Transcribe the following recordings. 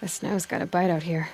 The snow's got a bite out here.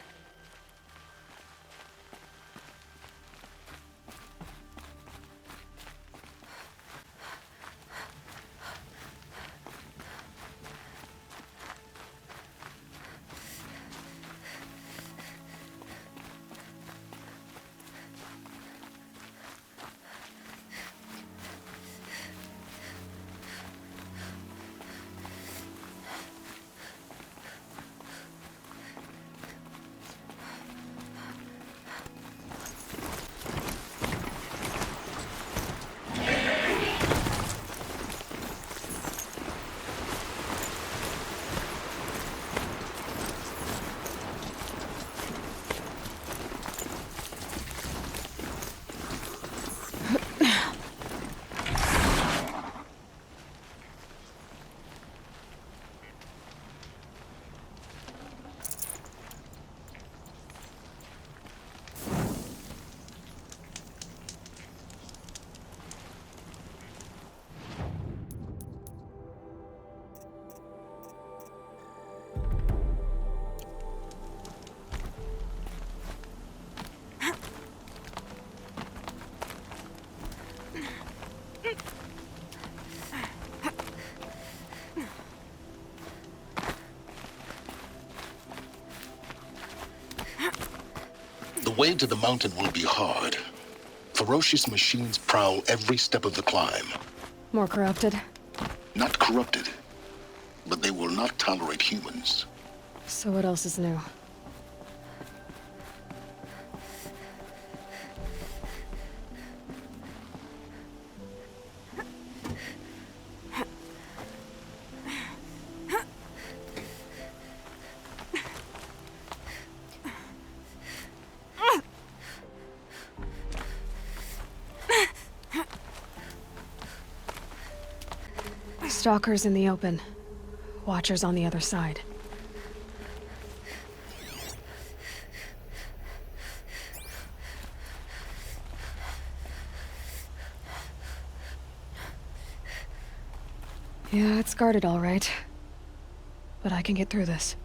The way to the mountain will be hard. Ferocious machines prowl every step of the climb. More corrupted? Not corrupted, but they will not tolerate humans. So what else is new? Stalkers in the open. Watchers on the other side. Yeah, it's guarded all right. But I can get through this.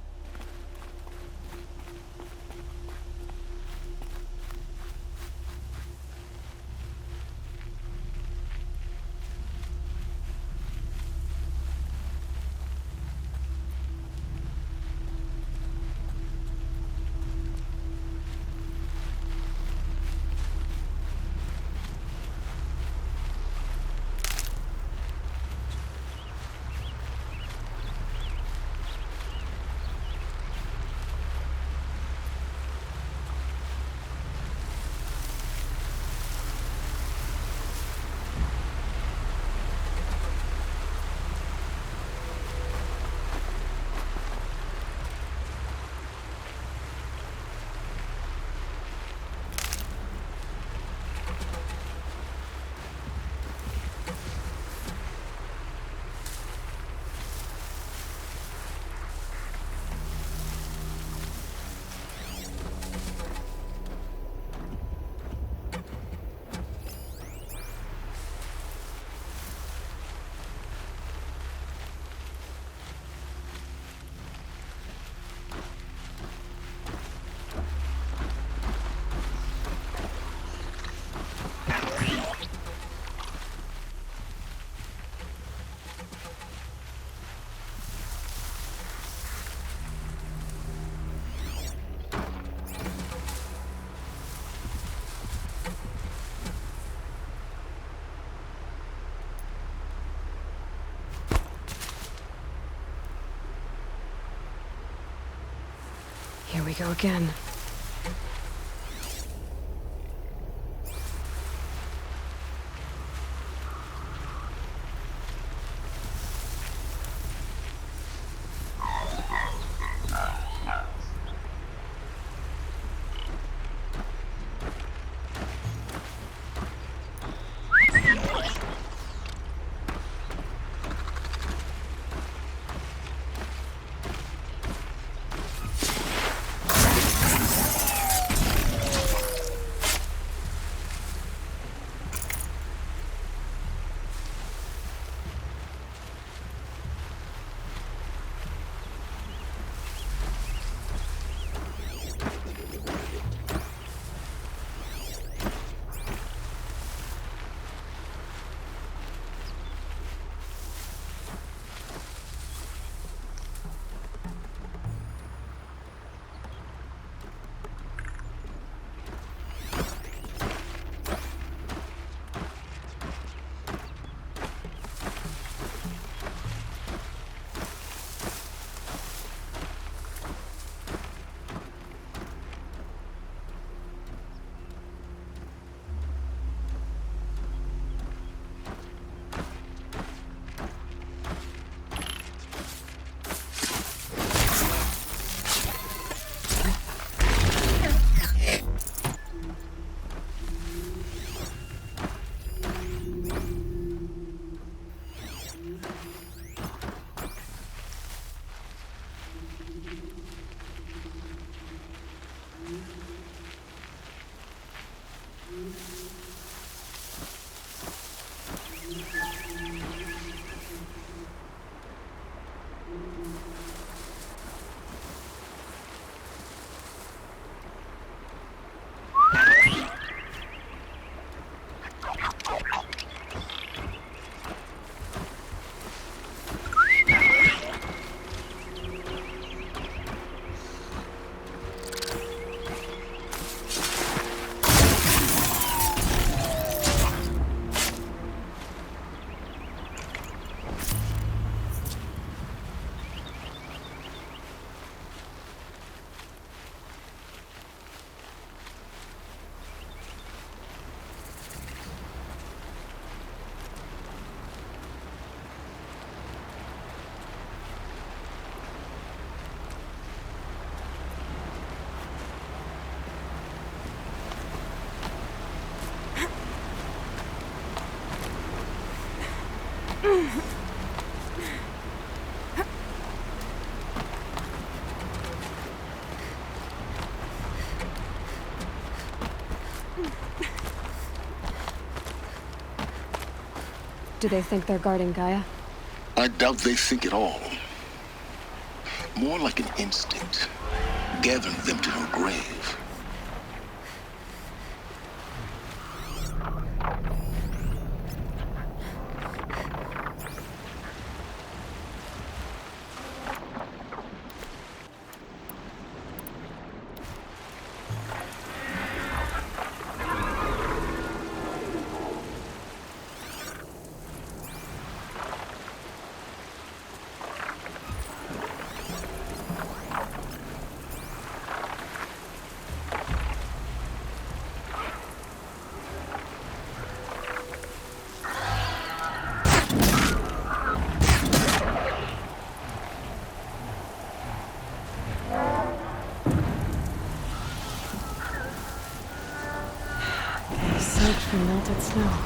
Here we go again. Do they think they're guarding Gaia? I doubt they think at all. More like an instinct, gathering them to her grave. Soaked from melted snow.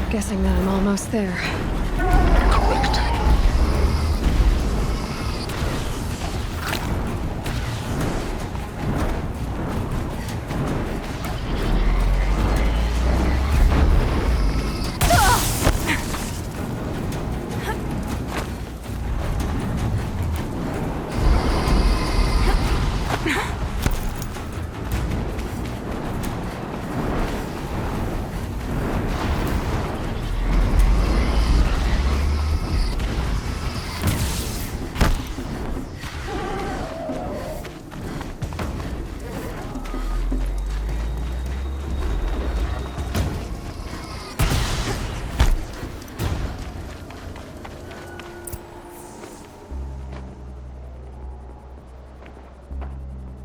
Guessing that I'm almost there. Correct.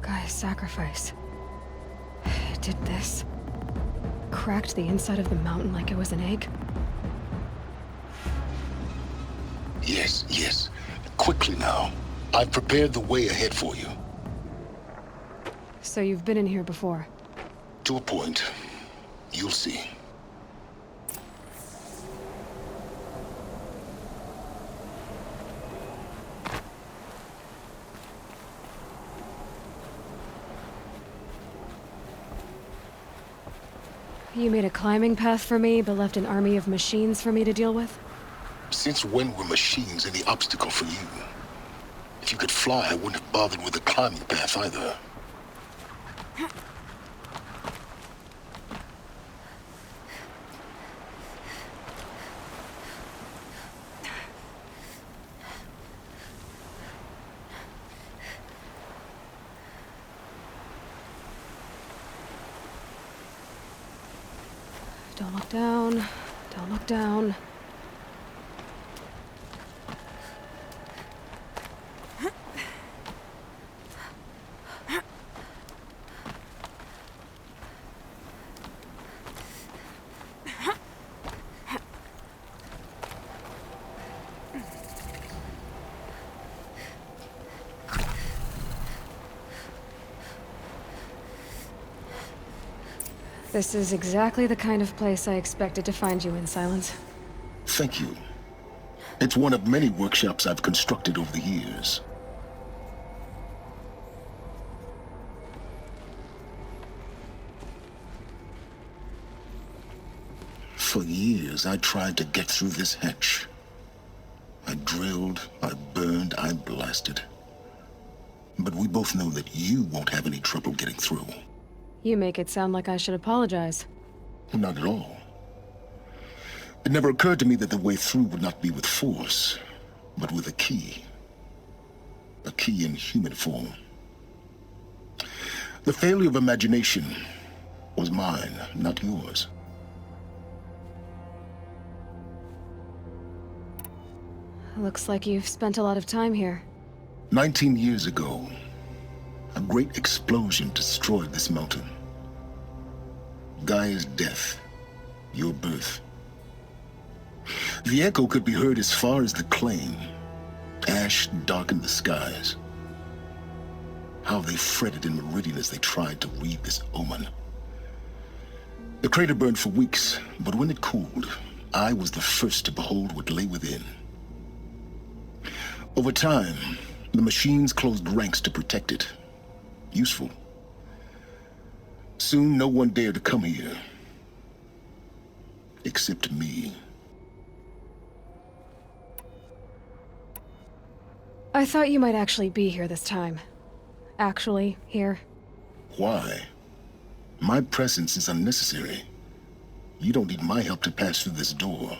Gaia's sacrifice. It did this. Cracked the inside of the mountain like it was an egg. Yes, yes. Quickly now. I've prepared the way ahead for you. So you've been in here before? To a point. You'll see. You made a climbing path for me, but left an army of machines for me to deal with? Since when were machines any obstacle for you? If you could fly, I wouldn't have bothered with the climbing path either. Don't look down. Don't look down. This is exactly the kind of place I expected to find you in, Sylens. Thank you. It's one of many workshops I've constructed over the years. For years, I tried to get through this hatch. I drilled, I burned, I blasted. But we both know that you won't have any trouble getting through. You make it sound like I should apologize. Not at all. It never occurred to me that the way through would not be with force, but with a key. A key in human form. The failure of imagination was mine, not yours. Looks like you've spent a lot of time here. 19 years ago, a great explosion destroyed this mountain. Gaia's death, your birth. The echo could be heard as far as the claim. Ash darkened the skies. How they fretted in meridian as they tried to read this omen. The crater burned for weeks, but when it cooled, I was the first to behold what lay within. Over time, the machines closed ranks to protect it. Useful. Soon, no one dared to come here. Except me. I thought you might actually be here this time. Actually, here. Why? My presence is unnecessary. You don't need my help to pass through this door.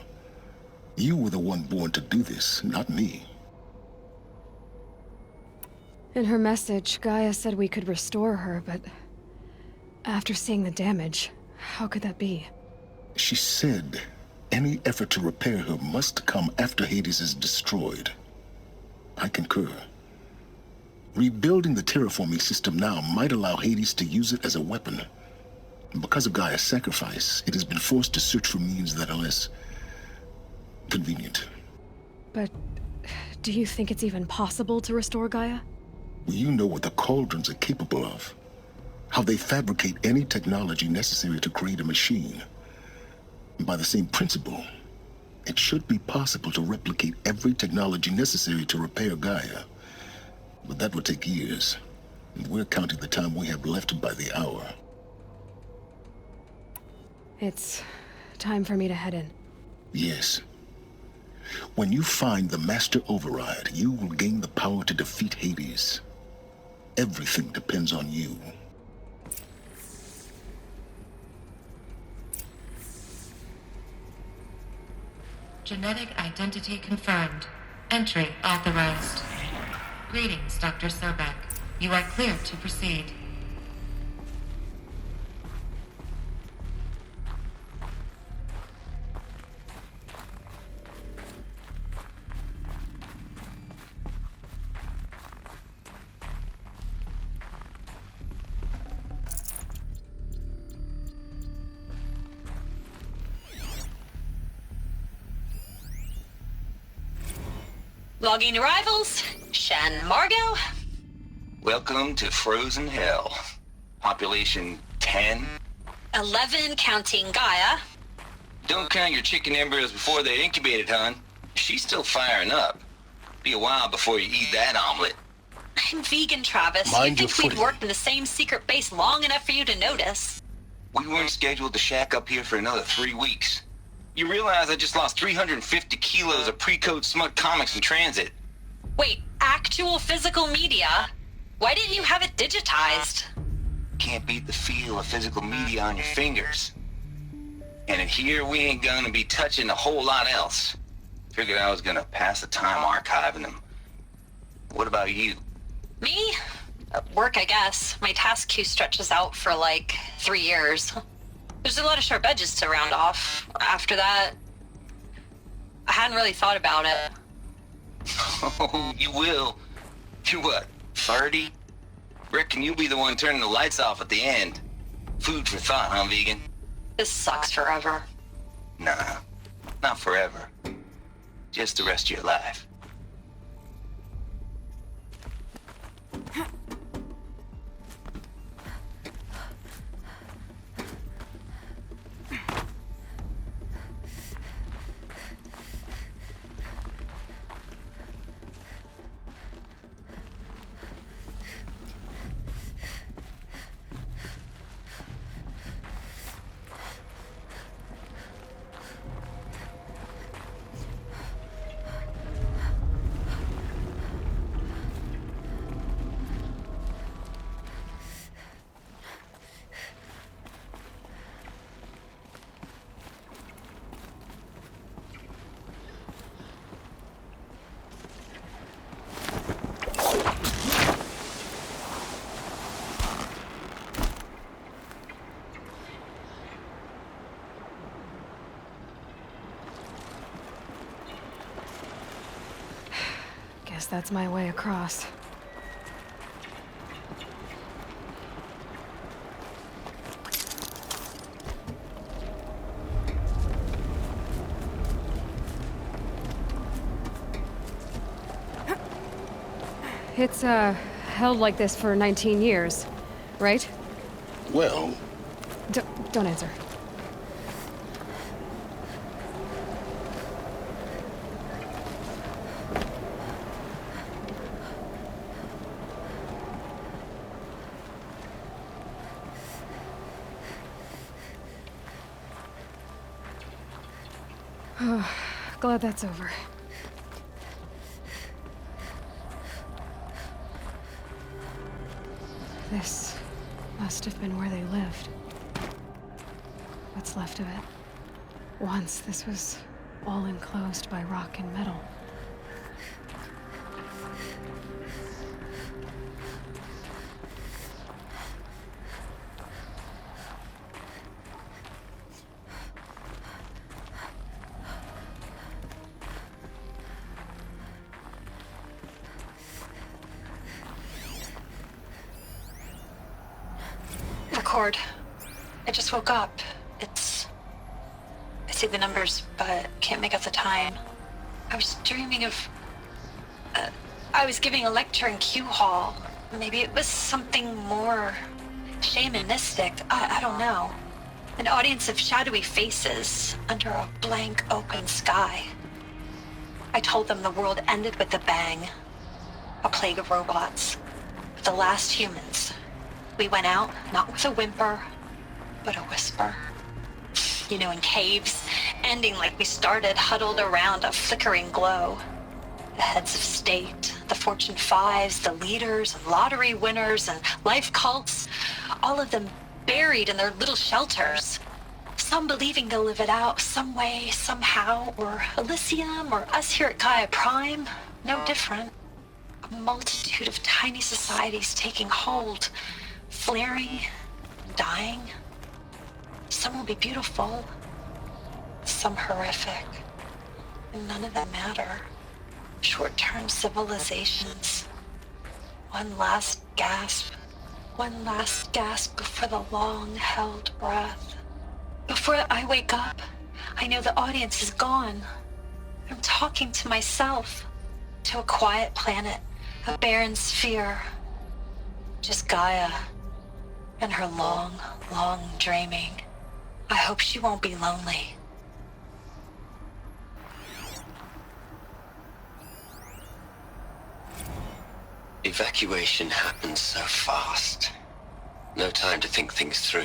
You were the one born to do this, not me. In her message, Gaia said we could restore her, but after seeing the damage, how could that be? She said any effort to repair her must come after Hades is destroyed. I concur. Rebuilding the terraforming system now might allow Hades to use it as a weapon. Because of Gaia's sacrifice, it has been forced to search for means that are less convenient. But do you think it's even possible to restore Gaia? You know what the Cauldrons are capable of. How they fabricate any technology necessary to create a machine. By the same principle, it should be possible to replicate every technology necessary to repair Gaia. But that would take years. And we're counting the time we have left by the hour. It's time for me to head in. Yes. When you find the Master Override, you will gain the power to defeat Hades. Everything depends on you. Genetic identity confirmed. Entry authorized. Greetings, Dr. Sobek. You are cleared to proceed. Logging arrivals. Shan Margot. Welcome to Frozen Hell. Population 10, 11 counting Gaia. Don't count your chicken embryos before they're incubated, hon. She's still firing up. Be a while before you eat that omelet. I'm vegan, Travis. Mind You your think we'd footing. worked in the same secret base long enough for you to notice? We weren't scheduled to shack up here for another 3 weeks. You realize I just lost 350 kilos of pre-code smut comics in transit. Wait, actual physical media? Why didn't you have it digitized? Can't beat the feel of physical media on your fingers. And in here, we ain't gonna be touching a whole lot else. Figured I was gonna pass the time archiving them. What about you? Me? Work, I guess. My task queue stretches out for like 3 years. There's a lot of sharp edges to round off. After that, I hadn't really thought about it. Oh, you will. You're what, 30? Reckon you'll be the one turning the lights off at the end. Food for thought, huh, vegan? This sucks forever. Nah, not forever. Just the rest of your life. Guess that's my way across. It's, held like this for 19 years, right? Well, Don't answer. Glad that's over. This must have been where they lived. What's left of it. Once this was all enclosed by rock and metal. Record. I just woke up. I see the numbers, but can't make out the time. I was dreaming of... I was giving a lecture in Q Hall. Maybe it was something more shamanistic. I don't know. An audience of shadowy faces under a blank open sky. I told them the world ended with a bang. A plague of robots. The last humans. We went out, not with a whimper, but a whisper. You know, in caves, ending like we started, huddled around a flickering glow. The heads of state, the Fortune 5s, the leaders, and lottery winners, and life cults, all of them buried in their little shelters. Some believing they'll live it out some way, somehow, or Elysium, or us here at GAIA Prime, no different. A multitude of tiny societies taking hold, flaring, dying. Some will be beautiful, some horrific, and none of them matter. Short-term civilizations. One last gasp before the long-held breath. Before I wake up, I know the audience is gone. I'm talking to myself, to a quiet planet, a barren sphere. Just Gaia and her long, long dreaming. I hope she won't be lonely. Evacuation happened so fast. No time to think things through.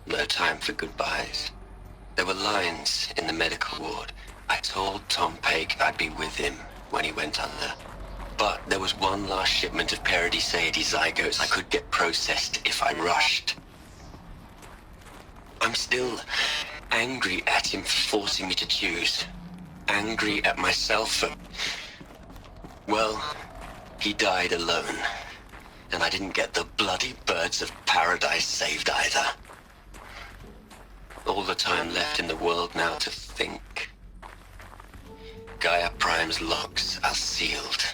No time for goodbyes. There were lines in the medical ward. I told Tom Paik I'd be with him when he went under. But there was one last shipment of Paradis-Sade zygotes I could get processed if I rushed. I'm still angry at him for forcing me to choose. Angry at myself for... well, he died alone. And I didn't get the bloody birds of paradise saved either. All the time left in the world now to think. GAIA Prime's locks are sealed.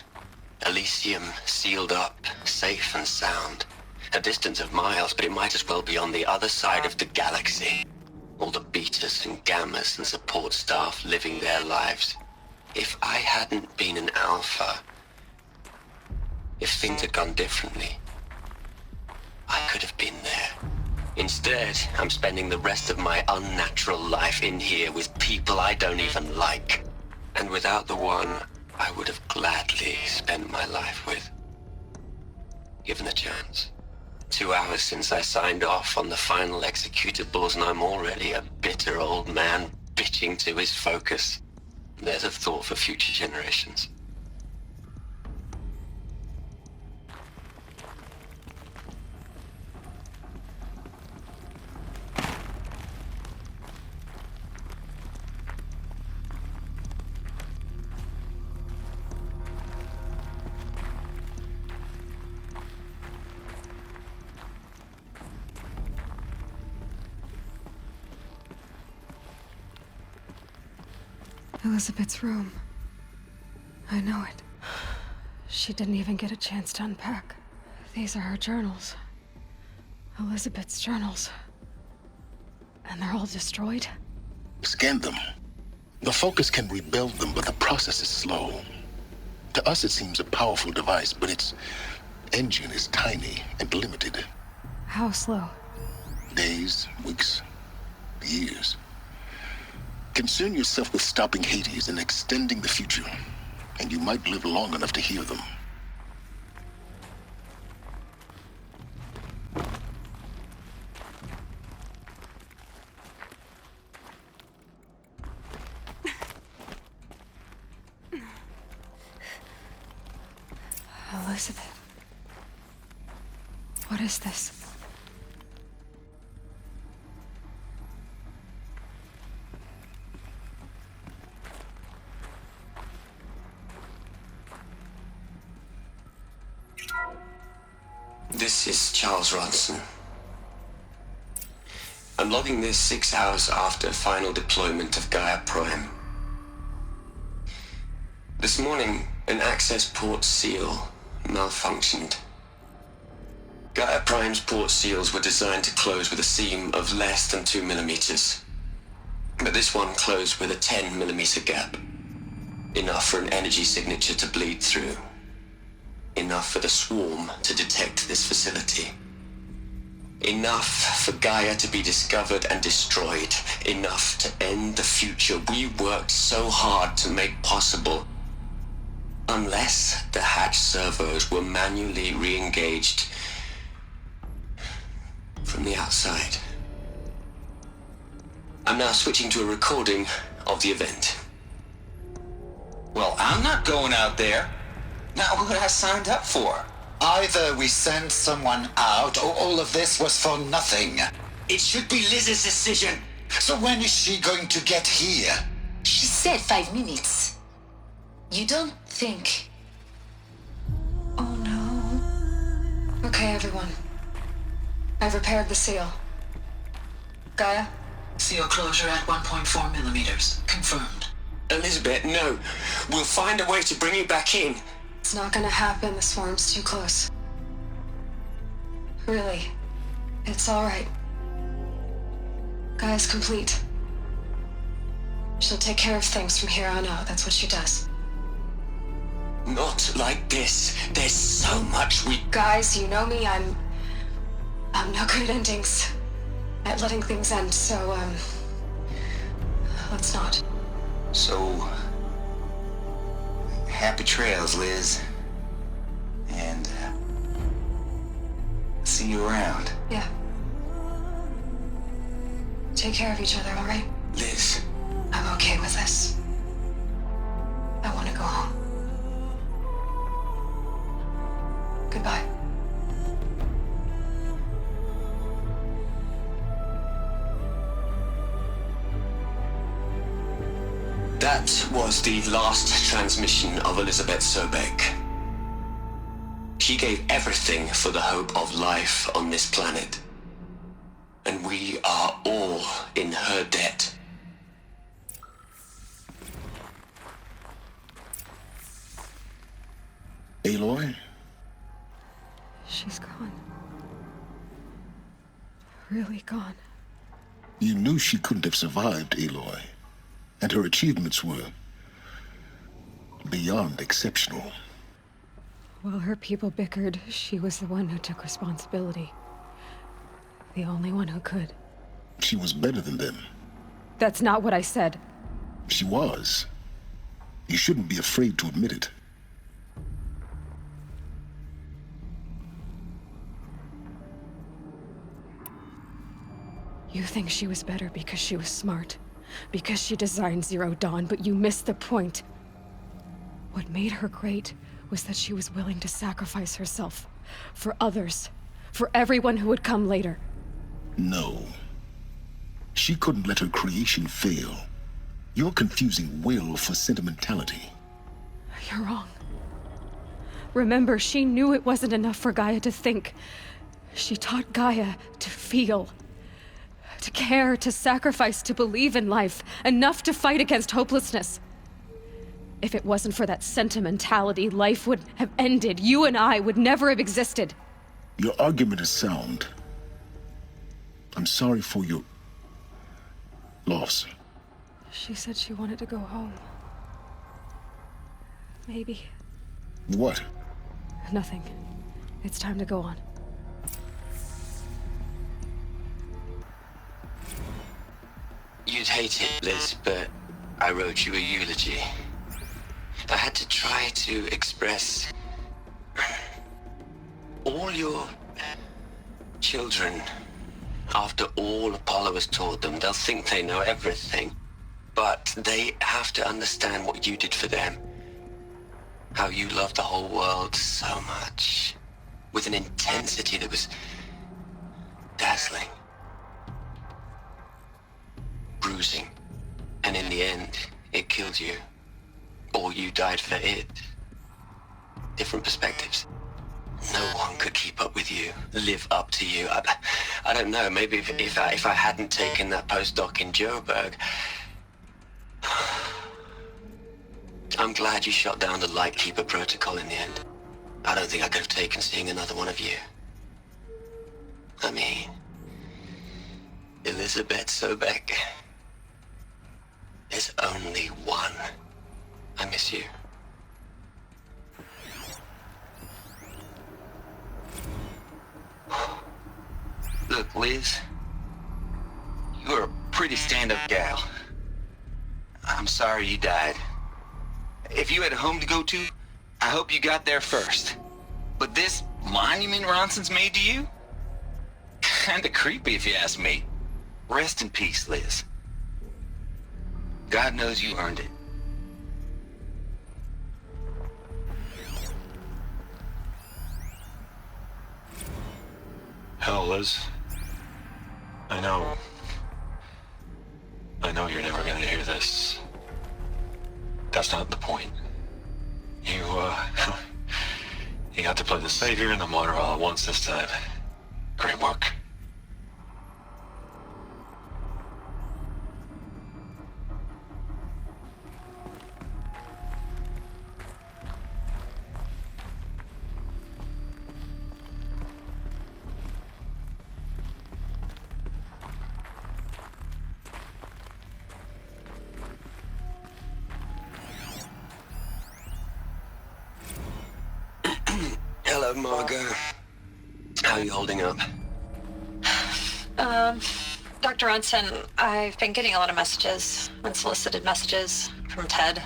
Elysium sealed up, safe and sound. A distance of miles, but it might as well be on the other side of the galaxy. All the betas and gammas and support staff living their lives. If I hadn't been an alpha, if things had gone differently, I could have been there. Instead, I'm spending the rest of my unnatural life in here with people I don't even like. And without the one I would have gladly spent my life with. Given the chance. 2 hours since I signed off on the final executables, and I'm already a bitter old man bitching to his focus. There's a thought for future generations. Elizabeth's room. I know it. She didn't even get a chance to unpack. These are her journals. Elizabeth's journals. And they're all destroyed? Scan them. The Focus can rebuild them, but the process is slow. To us, it seems a powerful device, but its engine is tiny and limited. How slow? Days, weeks, years. Concern yourself with stopping Hades and extending the future, and you might live long enough to hear them. Elizabeth. What is this? This is Charles Ronson. I'm logging this 6 hours after final deployment of GAIA Prime. This morning, an access port seal malfunctioned. GAIA Prime's port seals were designed to close with a seam of less than 2 millimeters. But this one closed with a 10 millimeter gap. Enough for an energy signature to bleed through. Enough for the swarm to detect this facility. Enough for Gaia to be discovered and destroyed. Enough to end the future we worked so hard to make possible. Unless the hatch servos were manually re-engaged from the outside. I'm now switching to a recording of the event. Well, I'm not going out there. Not what I signed up for. Either we send someone out, or all of this was for nothing. It should be Liz's decision. So when is she going to get here? She said 5 minutes. You don't think... Oh no. Okay, everyone. I've repaired the seal. Gaia? Seal closure at 1.4 millimeters. Confirmed. Elizabeth, no. We'll find a way to bring you back in. It's not gonna happen, the swarm's too close. Really. It's alright. Gaia's complete. She'll take care of things from here on out, that's what she does. Not like this. There's so much we... Guys, you know me, I'm I'm no good at endings. At letting things end, so, let's not. So, happy trails, Liz. And, see you around. Yeah. Take care of each other, all right? Liz. I'm okay with this. I want to go home. Goodbye. That was the last transmission of Elizabeth Sobek. She gave everything for the hope of life on this planet. And we are all in her debt. Aloy? She's gone. Really gone. You knew she couldn't have survived, Aloy. And her achievements were beyond exceptional. While her people bickered, she was the one who took responsibility. The only one who could. She was better than them. That's not what I said. She was. You shouldn't be afraid to admit it. You think she was better because she was smart, because she designed Zero Dawn, but you missed the point. What made her great was that she was willing to sacrifice herself for others, for everyone who would come later. No. She couldn't let her creation fail. You're confusing will for sentimentality. You're wrong. Remember, she knew it wasn't enough for Gaia to think. She taught Gaia to feel. To care, to sacrifice, to believe in life. Enough to fight against hopelessness. If it wasn't for that sentimentality, life would have ended. You and I would never have existed. Your argument is sound. I'm sorry for your loss. She said she wanted to go home. Maybe. What? Nothing. It's time to go on. You'd hate it, Liz, but I wrote you a eulogy. I had to try to express all your children. After all Apollo has taught them, they'll think they know everything. But they have to understand what you did for them. How you loved the whole world so much. With an intensity that was dazzling. Bruising. And in the end, it killed you. Or you died for it. Different perspectives. No one could keep up with you, live up to you. I don't know, maybe if I hadn't taken that postdoc in Joburg. I'm glad you shot down the Lightkeeper protocol in the end. I don't think I could have taken seeing another one of you. I mean, Elizabeth Sobek. There's only one. I miss you. Look, Liz. You're a pretty stand-up gal. I'm sorry you died. If you had a home to go to, I hope you got there first. But this monument Ronson's made to you? Kinda creepy if you ask me. Rest in peace, Liz. God knows you earned it. Hell, Liz. I know you're never gonna hear this. That's not the point. You, you got to play the savior and the martyr all at once this time. Great work. Hello, Margot. How are you holding up? Dr. Unson, I've been getting a lot of messages, unsolicited messages from Ted.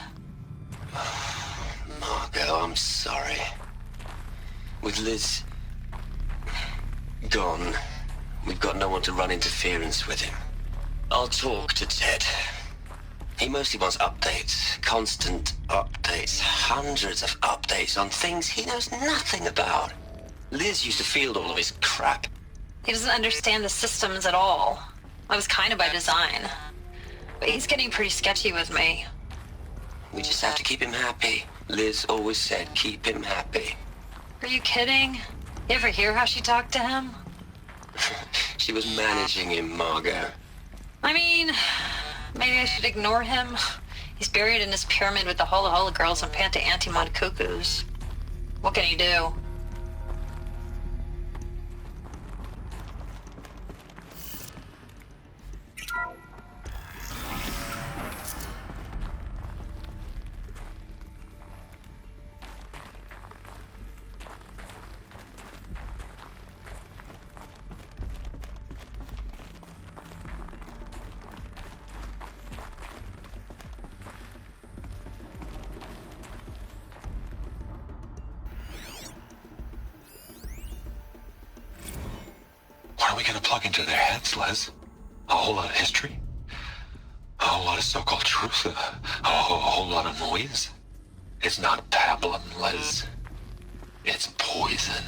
Margot, I'm sorry. With Liz gone, we've got no one to run interference with him. I'll talk to Ted. He mostly wants updates, constant updates, hundreds of updates on things he knows nothing about. Liz used to field all of his crap. He doesn't understand the systems at all. That was kind of by design. But he's getting pretty sketchy with me. We just have to keep him happy. Liz always said keep him happy. Are you kidding? You ever hear how she talked to him? She was managing him, Margot. I mean, maybe I should ignore him. He's buried in his pyramid with the Hola Hola girls and Panta Antimod cuckoos. What can he do? What are we gonna plug into their heads, Les? A whole lot of history? A whole lot of so-called truth? A whole lot of noise? It's not pablum, Les. It's poison.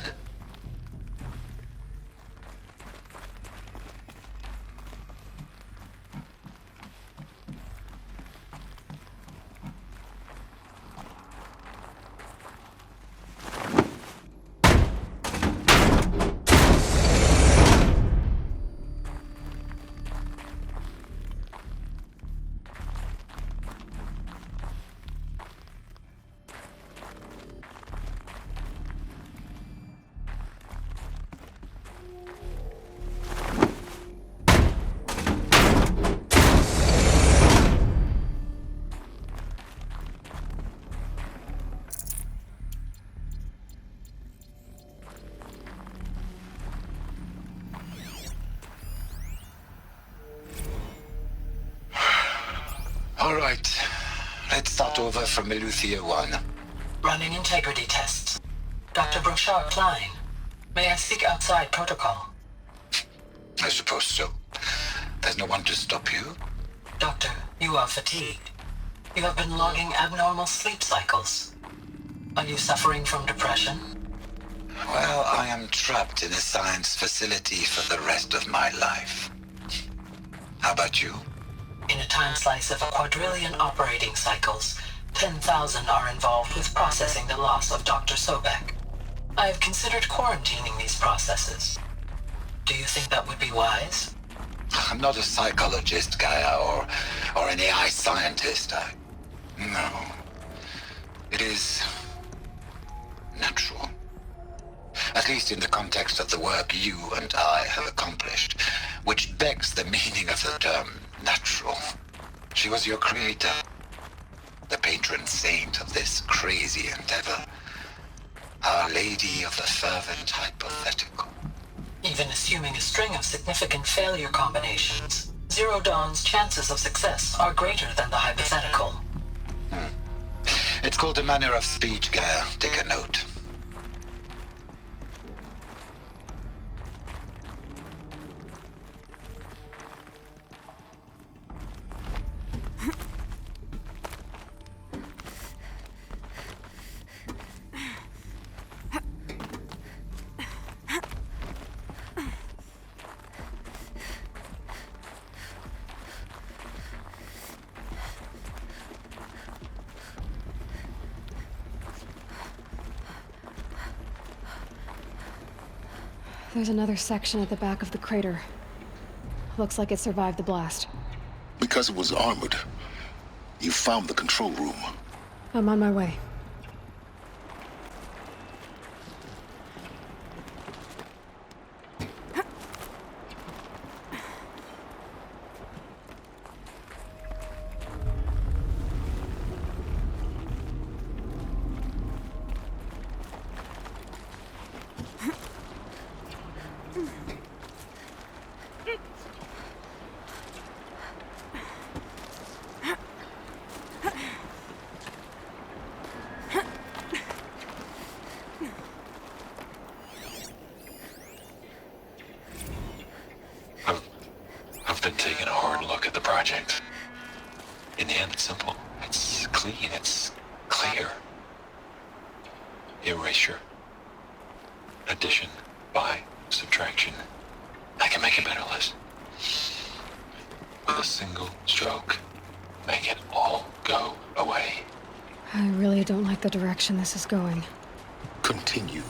All right. Let's start over from Eleuthia 1. Running integrity tests. Dr. Brochard Klein, may I speak outside protocol? I suppose so. There's no one to stop you. Doctor, you are fatigued. You have been logging abnormal sleep cycles. Are you suffering from depression? Well, I am trapped in a science facility for the rest of my life. How about you? In a time slice of a quadrillion operating cycles, 10,000 are involved with processing the loss of Dr. Sobek. I have considered quarantining these processes. Do you think that would be wise? I'm not a psychologist, Gaia, or an AI scientist. No. It is natural. At least in the context of the work you and I have accomplished, which begs the meaning of the term natural. She was your creator, the patron saint of this crazy endeavor, Our Lady of the Fervent Hypothetical. Even assuming a string of significant failure combinations, Zero Dawn's chances of success are greater than the hypothetical. It's called a manner of speech, Gaia. Take a note. There's another section at the back of the crater. Looks like it survived the blast. Because it was armored, you found the control room. I'm on my way. taking a hard look at the project. In the end, it's simple. It's clean. It's clear. Erasure. Addition. By. Subtraction. I can make it better, Liz. With a single stroke. Make it all go away. I really don't like the direction this is going. Continue.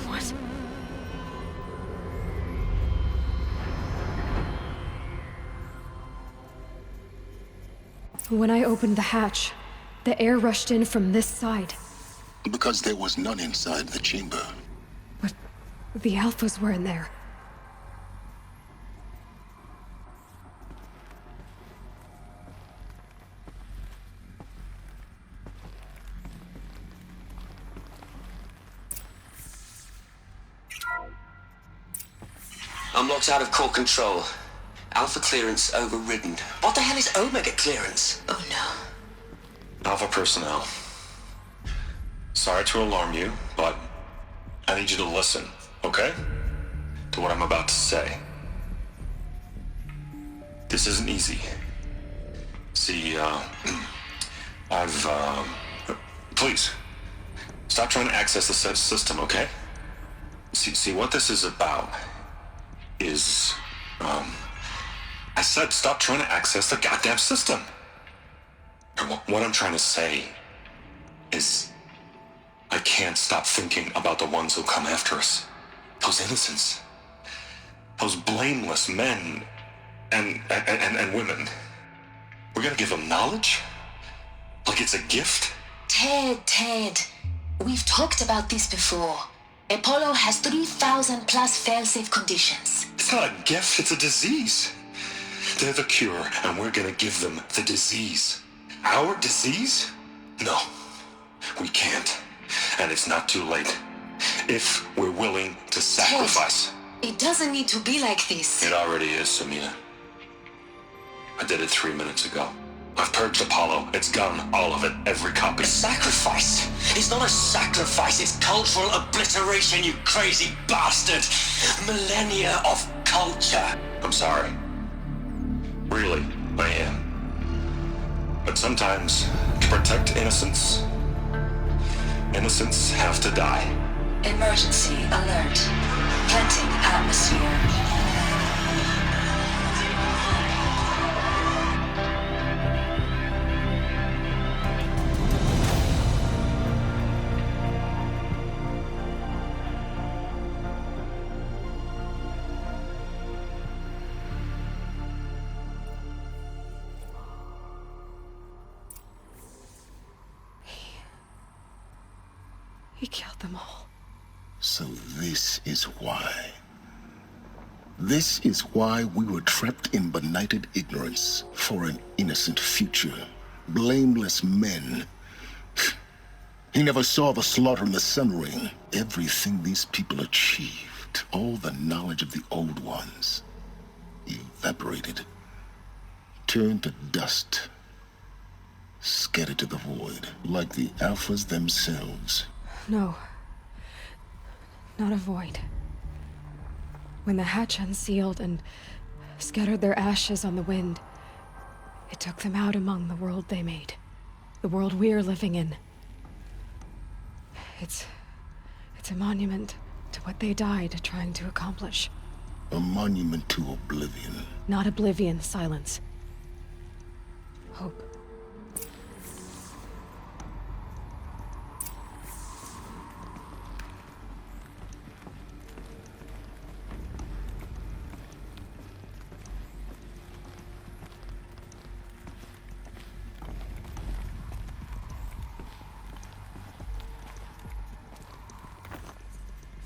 What? When I opened the hatch, the air rushed in from this side. Because there was none inside the chamber. But the Alphas were in there. I'm locked out of core control. Alpha clearance overridden. What the hell is Omega clearance? Oh no. Alpha personnel. Sorry to alarm you, but I need you to listen, okay? To what I'm about to say. This isn't easy. See, please, stop trying to access the system, okay? See, what this is about is, I said stop trying to access the goddamn system. And what I'm trying to say is I can't stop thinking about the ones who come after us. Those innocents. Those blameless men and women. We're gonna give them knowledge? Like it's a gift? Ted. We've talked about this before. Apollo has 3,000 plus fail-safe conditions. It's not a gift, it's a disease. They're the cure, and we're gonna give them the disease. Our disease? No, we can't. And it's not too late. If we're willing to sacrifice. Ted, it doesn't need to be like this. It already is, Samina. I did it 3 minutes ago. I've purged Apollo. It's gone, all of it, every copy. A sacrifice? It's not a sacrifice, it's cultural obliteration, you crazy bastard! Millennia of culture! I'm sorry. Really, I am. But sometimes, to protect innocence, innocents have to die. Emergency alert. Planting atmosphere. He killed them all. So this is why. This is why we were trapped in benighted ignorance for an innocent future. Blameless men. He never saw the slaughter in the Sun Ring. Everything these people achieved, all the knowledge of the old ones, evaporated, turned to dust, scattered to the void, like the Alphas themselves. No. Not a void. When the hatch unsealed and scattered their ashes on the wind, it took them out among the world they made. The world we're living in. It's a monument to what they died trying to accomplish. A monument to oblivion. Not oblivion, Sylens. Hope.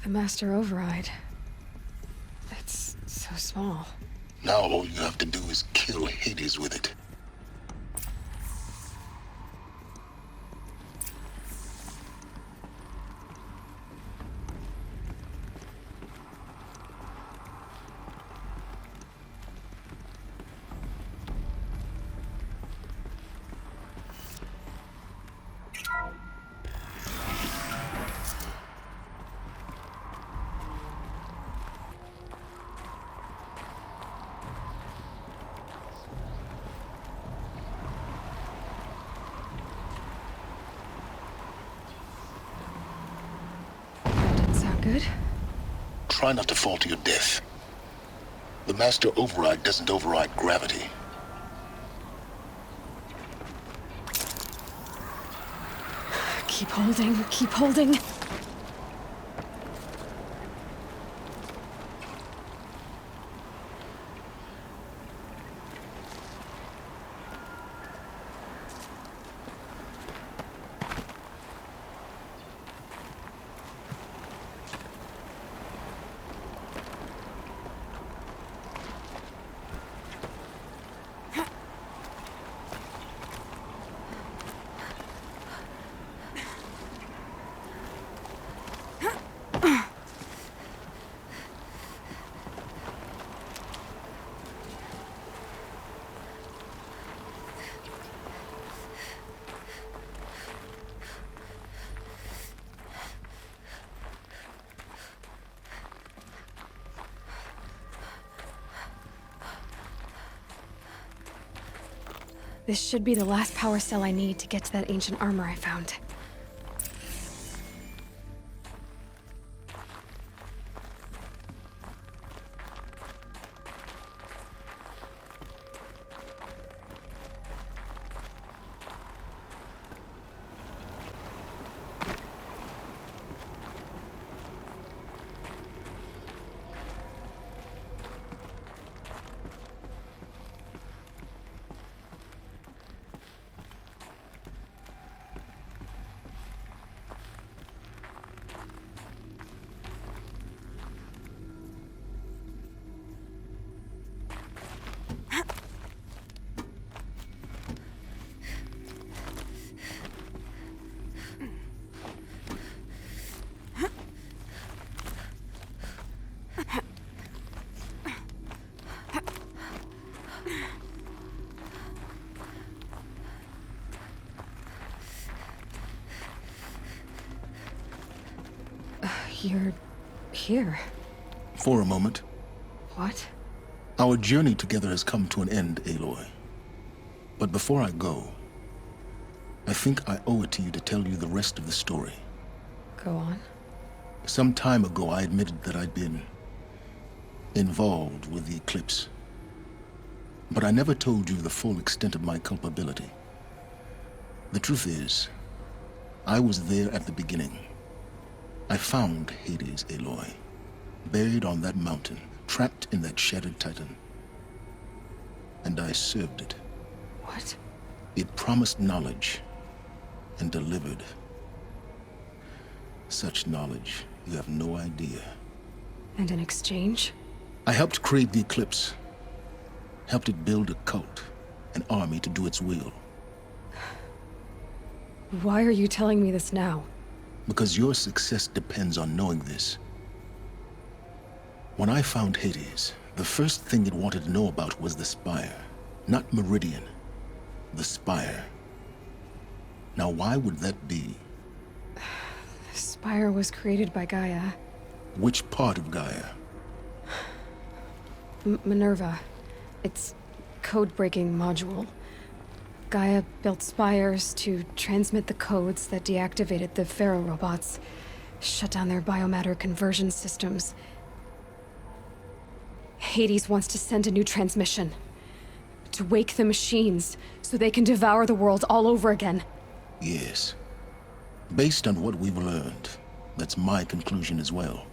The Master Override. It's so small. Now all you have to do is kill Hades with it. Good? Try not to fall to your death. The Master Override doesn't override gravity. Keep holding, keep holding. This should be the last power cell I need to get to that ancient armor I found. You're here. For a moment. What? Our journey together has come to an end, Aloy. But before I go, I think I owe it to you to tell you the rest of the story. Go on. Some time ago, I admitted that I'd been involved with the eclipse. But I never told you the full extent of my culpability. The truth is, I was there at the beginning. I found Hades, Aloy, buried on that mountain, trapped in that shattered titan. And I served it. What? It promised knowledge and delivered. Such knowledge, you have no idea. And in exchange? I helped create the eclipse. Helped it build a cult, an army to do its will. Why are you telling me this now? Because your success depends on knowing this. When I found Hades, the first thing it wanted to know about was the Spire. Not Meridian. The Spire. Now why would that be? The Spire was created by Gaia. Which part of Gaia? Minerva. Its code-breaking module. Gaia built spires to transmit the codes that deactivated the Pharaoh robots. Shut down their biomatter conversion systems. Hades wants to send a new transmission. To wake the machines, so they can devour the world all over again. Yes. Based on what we've learned, that's my conclusion as well.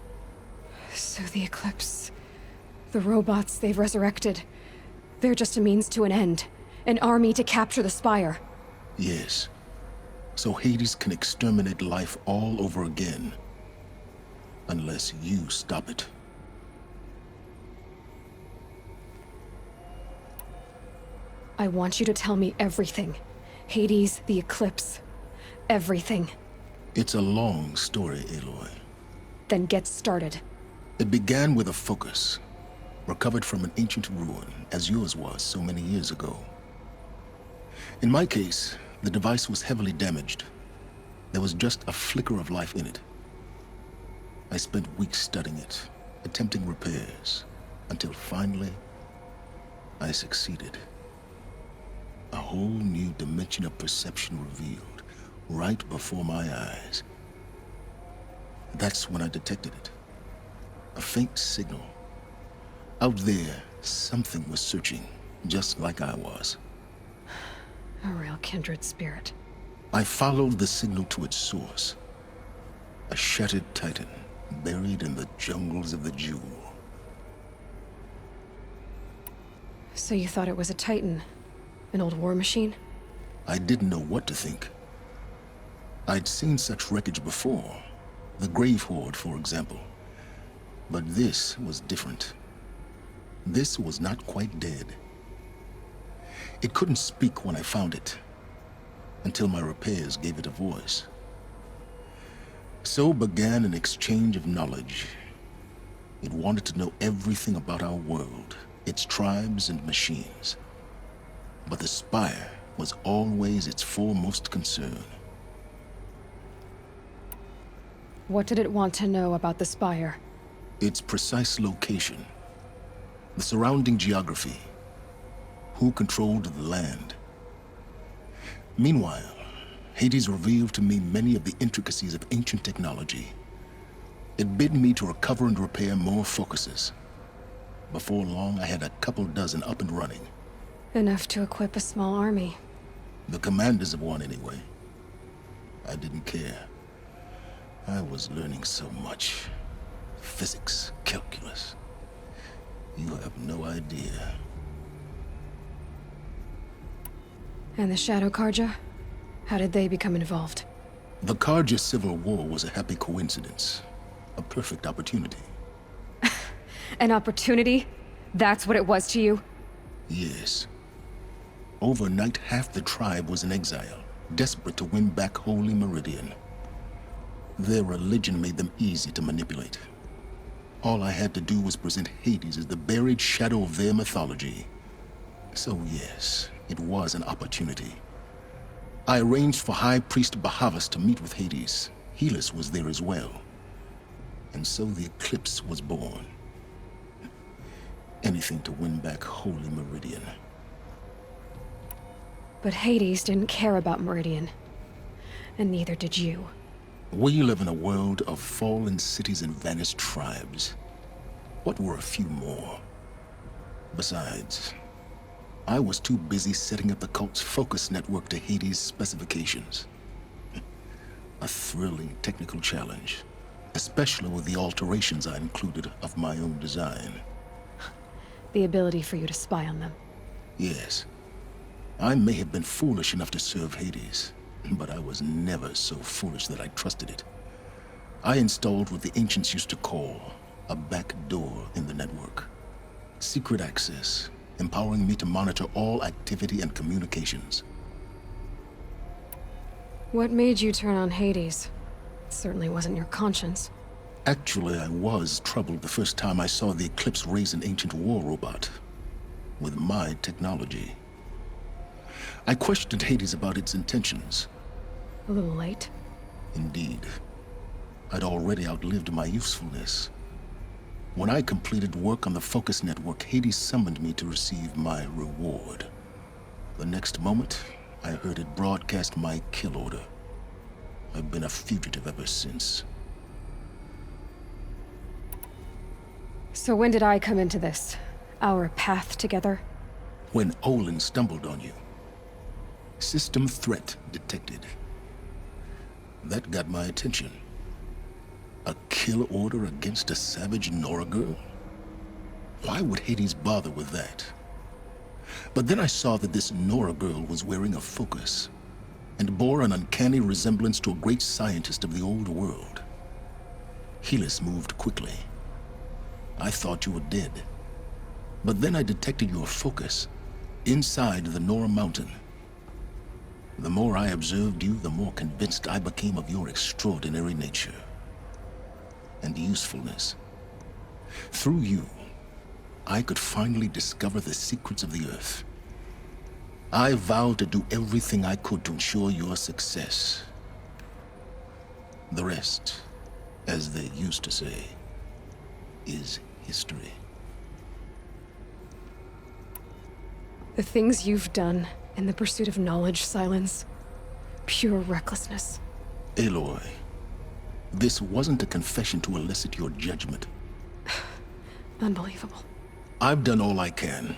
So the Eclipse... the robots they've resurrected... they're just a means to an end. An army to capture the Spire. Yes. So Hades can exterminate life all over again. Unless you stop it. I want you to tell me everything. Hades, the Eclipse. Everything. It's a long story, Aloy. Then get started. It began with a focus, recovered from an ancient ruin, as yours was so many years ago. In my case, the device was heavily damaged. There was just a flicker of life in it. I spent weeks studying it, attempting repairs, until finally, I succeeded. A whole new dimension of perception revealed, right before my eyes. That's when I detected it. A faint signal. Out there, something was searching, just like I was. A real kindred spirit. I followed the signal to its source. A shattered titan, buried in the jungles of the Jewel. So you thought it was a Titan? An old war machine? I didn't know what to think. I'd seen such wreckage before. The Grave Horde, for example. But this was different. This was not quite dead. It couldn't speak when I found it, until my repairs gave it a voice. So began an exchange of knowledge. It wanted to know everything about our world, its tribes and machines. But the Spire was always its foremost concern. What did it want to know about the Spire? Its precise location, the surrounding geography, who controlled the land. Meanwhile, Hades revealed to me many of the intricacies of ancient technology. It bid me to recover and repair more focuses. Before long, I had a couple dozen up and running. Enough to equip a small army. The commanders of one, anyway. I didn't care. I was learning so much. Physics, calculus. You have no idea. And the Shadow Karja? How did they become involved? The Karja Civil War was a happy coincidence. A perfect opportunity. An opportunity? That's what it was to you? Yes. Overnight, half the tribe was in exile, desperate to win back Holy Meridian. Their religion made them easy to manipulate. All I had to do was present Hades as the buried shadow of their mythology. So yes, it was an opportunity. I arranged for High Priest Bahavas to meet with Hades. Helis was there as well. And so the Eclipse was born. Anything to win back Holy Meridian. But Hades didn't care about Meridian. And neither did you. We live in a world of fallen cities and vanished tribes. What were a few more? Besides, I was too busy setting up the cult's focus network to Hades' specifications. A thrilling technical challenge, especially with the alterations I included of my own design. The ability for you to spy on them. Yes. I may have been foolish enough to serve Hades, but I was never so foolish that I trusted it. I installed what the ancients used to call a back door in the network. Secret access, empowering me to monitor all activity and communications. What made you turn on Hades? It certainly wasn't your conscience. Actually, I was troubled the first time I saw the Eclipse raise an ancient war robot. With my technology. I questioned Hades about its intentions. A little late. Indeed. I'd already outlived my usefulness. When I completed work on the Focus Network, Hades summoned me to receive my reward. The next moment, I heard it broadcast my kill order. I've been a fugitive ever since. So when did I come into this? Our path together? When Olin stumbled on you. System threat detected. That got my attention. A kill order against a savage Nora girl? Why would Hades bother with that? But then I saw that this Nora girl was wearing a focus and bore an uncanny resemblance to a great scientist of the old world. Helis moved quickly. I thought you were dead. But then I detected your focus inside the Nora mountain. The more I observed you, the more convinced I became of your extraordinary nature and usefulness. Through you, I could finally discover the secrets of the Earth. I vowed to do everything I could to ensure your success. The rest, as they used to say, is history. The things you've done in the pursuit of knowledge, Sylens. Pure recklessness. Aloy, this wasn't a confession to elicit your judgment. Unbelievable. I've done all I can.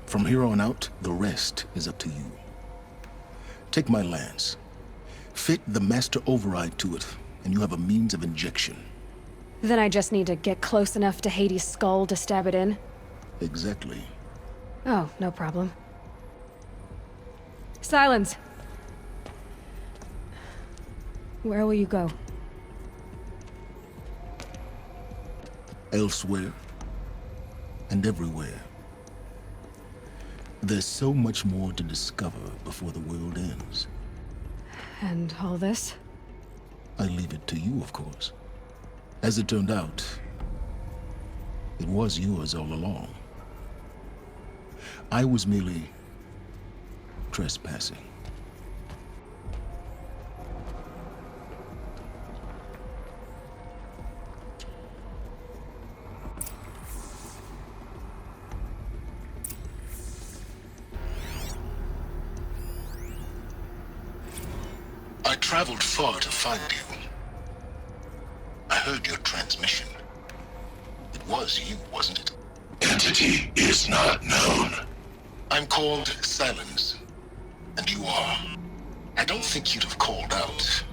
From here on out, the rest is up to you. Take my lance. Fit the master override to it, and you have a means of injection. Then I just need to get close enough to Hades' skull to stab it in? Exactly. Oh, no problem. Sylens! Where will you go? Elsewhere. And everywhere. There's so much more to discover before the world ends. And all this? I leave it to you, of course. As it turned out, it was yours all along. I was merely trespassing. I traveled far to find you. I heard your transmission. It was you, wasn't it? Entity is not known. I'm called Sylens, and you are. I don't think you'd have called out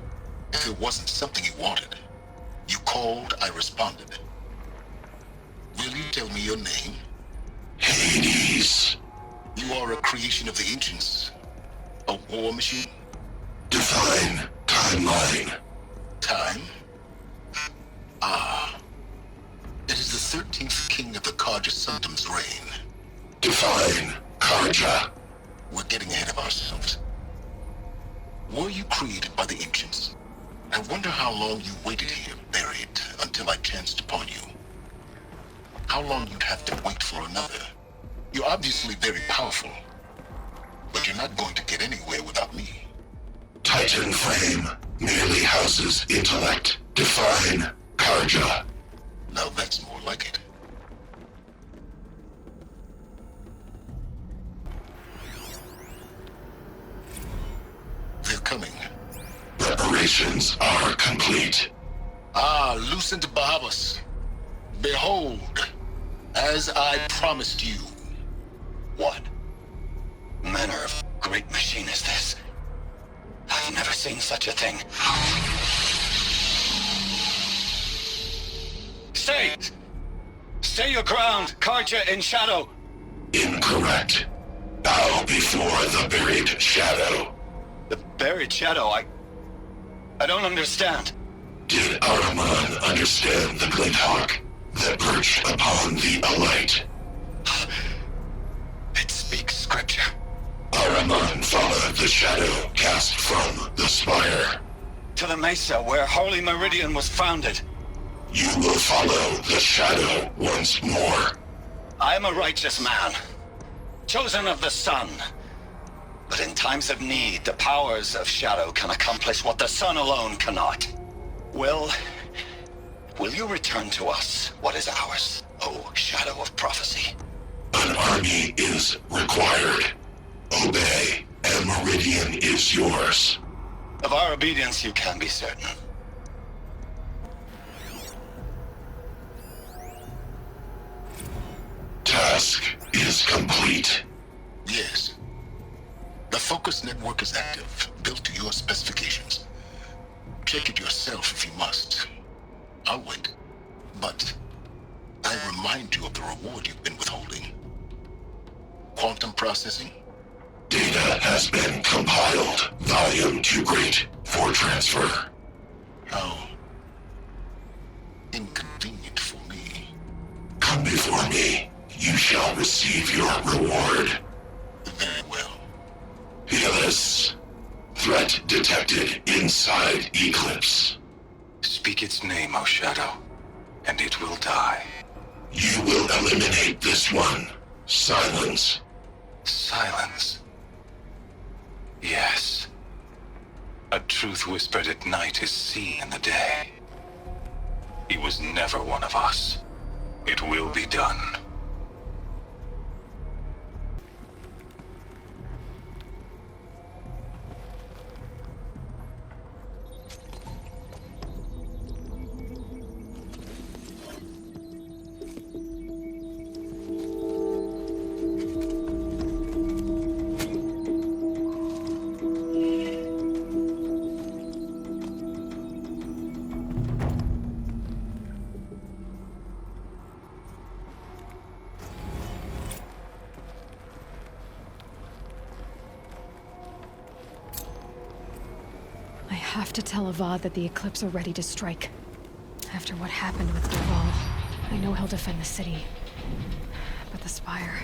if it wasn't something you wanted. You called, I responded. Will you tell me your name? Hades. You are a creation of the ancients. A war machine? Define timeline. Time? Ah. It is the 13th king of the Karja Sanctum's reign. Define Karja. We're getting ahead of ourselves. Were you created by the ancients? I wonder how long you waited here, buried, until I chanced upon you. How long you'd have to wait for another. You're obviously very powerful, but you're not going to get anywhere without me. Titan frame merely houses intellect. Define Karja. Now that's more like it. They're coming. Preparations are complete. Ah, Lucent Bahavas. Behold, as I promised you. What manner of great machine is this? I've never seen such a thing. Stay! Stay your ground, Karja in shadow! Incorrect. Bow before the buried shadow. The buried shadow, I don't understand. Did Ahriman understand the glint hawk that perched upon the alight? It speaks scripture. Ahriman followed the shadow cast from the spire. To the mesa where Holy Meridian was founded. You will follow the shadow once more. I am a righteous man, chosen of the sun. But in times of need, the powers of shadow can accomplish what the sun alone cannot. Will you return to us what is ours, O shadow of prophecy? An army is required. Obey, and Meridian is yours. Of our obedience you can be certain. is complete. Yes. The focus network is active, built to your specifications. Check it yourself if you must. I'll wait. But I remind you of the reward you've been withholding. Quantum processing? Data has been compiled. Volume too great for transfer. How inconvenient for me. Come before me. You shall receive your reward. Very well. Sylens. Threat detected inside Eclipse. Speak its name, O Shadow, and it will die. You will eliminate this one. Sylens. Silence. Yes. A truth whispered at night is seen in the day. He was never one of us. It will be done. I have to tell Avad that the Eclipse are ready to strike. After what happened with Derval, I know he'll defend the city. But the Spire...